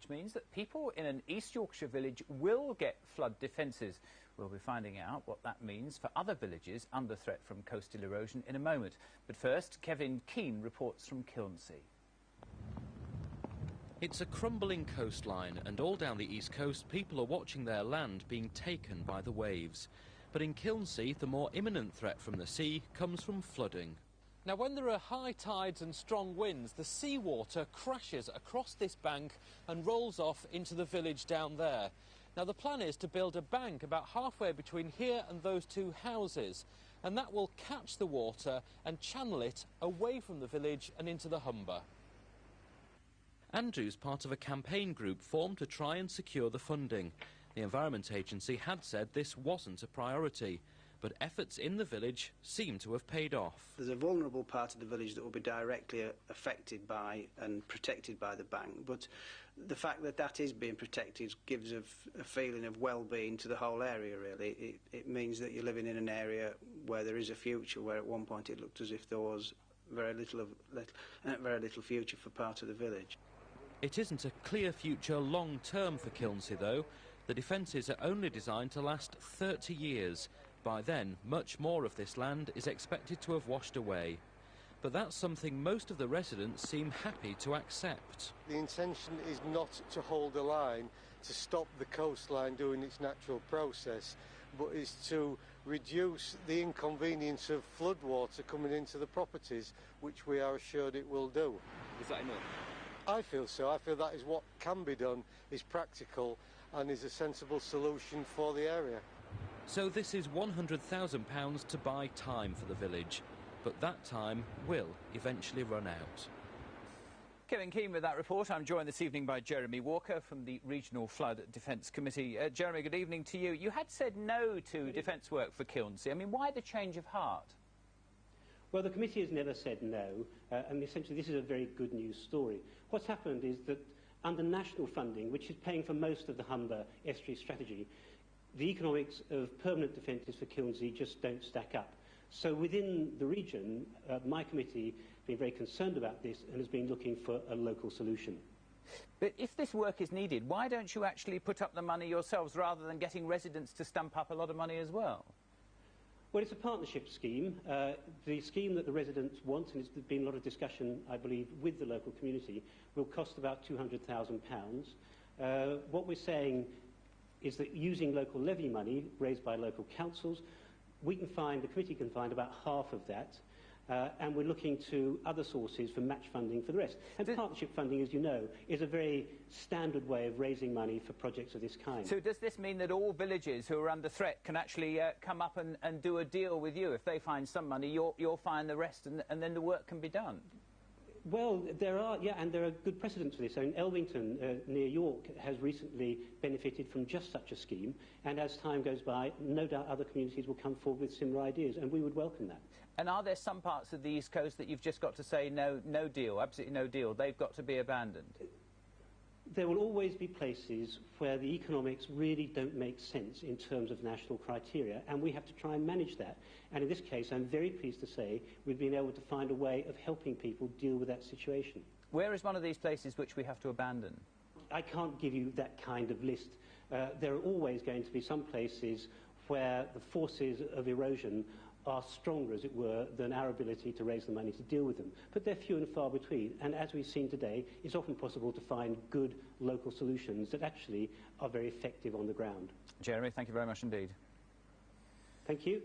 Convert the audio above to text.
which means that people in an East Yorkshire village will get flood defences. We'll be finding out what that means for other villages under threat from coastal erosion in a moment. But first, Kevin Keane reports from Kilnsea. It's a crumbling coastline, and all down the east coast people are watching their land being taken by the waves. But in Kilnsea, the more imminent threat from the sea comes from flooding. Now, when there are high tides and strong winds, the seawater crashes across this bank and rolls off into the village down there. Now, the plan is to build a bank about halfway between here and those two houses, and that will catch the water and channel it away from the village and into the Humber. Andrew's part of a campaign group formed to try and secure the funding. The Environment Agency had said this wasn't a priority, but efforts in the village seem to have paid off. There's a vulnerable part of the village that will be directly affected by and protected by the bank, but the fact that that is being protected gives a feeling of well-being to the whole area, really. It means that you're living in an area where there is a future, where at one point it looked as if there was very little future for part of the village. It isn't a clear future long-term for Kilnsea, though. The defences are only designed to last 30 years. By then, much more of this land is expected to have washed away. But that's something most of the residents seem happy to accept. The intention is not to hold a line to stop the coastline doing its natural process, but is to reduce the inconvenience of floodwater coming into the properties, which we are assured it will do. Is that enough? I feel so. I feel that is what can be done, is practical and is a sensible solution for the area. So this is £100,000 to buy time for the village, but that time will eventually run out. Kevin Keane with that report. I'm joined this evening by Jeremy Walker from the Regional Flood Defence Committee. Jeremy, good evening to you. You had said no to defence work for Kilnsea. I mean, why the change of heart? Well, the committee has never said no, and essentially this is a very good news story. What's happened is that under national funding, which is paying for most of the Humber estuary strategy, the economics of permanent defences for Kilnsea just don't stack up. So within the region, my committee has been very concerned about this and has been looking for a local solution. But if this work is needed, why don't you actually put up the money yourselves rather than getting residents to stump up a lot of money as well? Well, it's a partnership scheme. The scheme that the residents want, and there's been a lot of discussion, I believe, with the local community, will cost about £200,000. What we're saying is that using local levy money raised by local councils, the committee can find about half of that, and we're looking to other sources for match funding for the rest. And partnership funding, as you know, is a very standard way of raising money for projects of this kind. So does this mean that all villages who are under threat can actually come up and do a deal with you? If they find some money, you'll find the rest, and then the work can be done? Well, there are good precedents for this. So in Elvington, near York, has recently benefited from just such a scheme, and as time goes by, no doubt other communities will come forward with similar ideas, and we would welcome that. And are there some parts of the East Coast that you've just got to say no deal, absolutely no deal, they've got to be abandoned? There will always be places where the economics really don't make sense in terms of national criteria, and we have to try and manage that. And in this case, I'm very pleased to say we've been able to find a way of helping people deal with that situation. Where is one of these places which we have to abandon? I can't give you that kind of list. There are always going to be some places where the forces of erosion are stronger, as it were, than our ability to raise the money to deal with them. But they're few and far between, and as we've seen today, it's often possible to find good local solutions that actually are very effective on the ground. Jeremy, thank you very much indeed. Thank you.